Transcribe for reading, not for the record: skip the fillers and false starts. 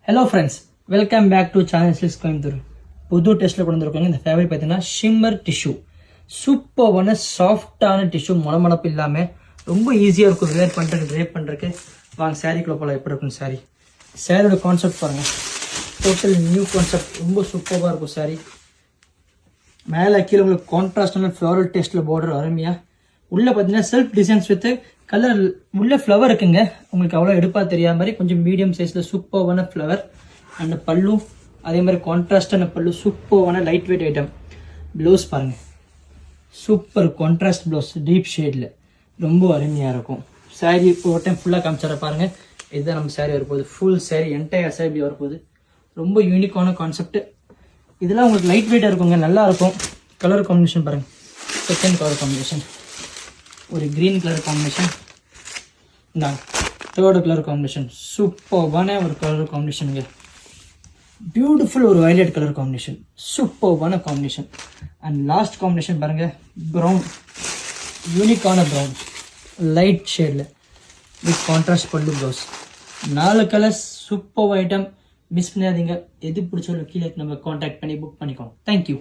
Hello friends, welcome back to channel silks Coimbatore. புது டெஸ்ட்டில் கொண்டு வந்துருக்காங்க. இந்த ஃபேப்ரிக் பார்த்தீங்கன்னா ஷிம்மர் டிஷ்யூ. சூப்பரான சாஃப்டான டிஷ்யூ, முளமுளப்பு இல்லாமல் ரொம்ப ஈஸியாக இருக்கும் வேர் பண்ணுறதுக்கு, ட்ரேப் பண்ணுறதுக்கு. வாங்க சாரீக்குள்ளே போல எப்படி இருக்கும் சாரீ. சாரியோட கான்செப்ட் பாருங்கள், டோட்டல் நியூ கான்செப்ட், ரொம்ப சூப்பராக இருக்கும் சாரீ. மேலே கீழே உங்களுக்கு கான்ட்ராஸ்டான ஃப்ளோரல் டேஸ்ட்டில் பார்டர் அருமையாக. உள்ளே பார்த்தீங்கன்னா செல்ஃப் டிசைன்ஸ் வித் கலர் உள்ள ஃப்ளவர் இருக்குங்க. உங்களுக்கு அவ்வளோ எடுப்பாக தெரியாத மாதிரி கொஞ்சம் மீடியம் சைஸில் சூப்பரான ஃப்ளவர். அண்ட் பல்லு அதே மாதிரி கான்ட்ராஸ்டான பல்லு, சூப்பரான லைட் வெயிட் ஐட்டம். ப்ளவுஸ் பாருங்கள், சூப்பர் கான்ட்ராஸ்ட் ப்ளவுஸ், டீப் ஷேடில் ரொம்ப அருமையாக இருக்கும். சாரீ ஒரு டைம் ஃபுல்லாக காமிச்சார பாருங்கள். இதுதான் நம்ம சாரீ வரப்போகுது. ஃபுல் சாரீ என்டையர் சாரீ இப்படி வரப்போகுது. ரொம்ப யூனிக்கான கான்செப்ட். இதெல்லாம் உங்களுக்கு லைட் வெயிட்டாக இருக்குங்க, நல்லா இருக்கும். கலர் காம்பினேஷன் பாருங்கள், செகண்ட் கலர் காம்பினேஷன் ஒரு க்ரீன் கலர் காம்பினேஷன், நான் தேர்டு கலர் காம்பினேஷன், சூப்பர்பான ஒரு கலர் காம்பினேஷனுங்க. பியூட்டிஃபுல் ஒரு வயலட் கலர் காம்பினேஷன், சூப்பர்பான காம்பினேஷன். அண்ட் லாஸ்ட் காம்பினேஷன் பாருங்கள், ப்ரௌன், யூனிக்கான ப்ரௌன் லைட் ஷேடில் with contrast pallu blouse. 4 colours, super item. Miss பண்ணாதீங்க. எது பிடிச்சாலும் கீழே நம்ம காண்டாக்ட் பண்ணி புக் பண்ணிக்கோங்க. தேங்க்யூ.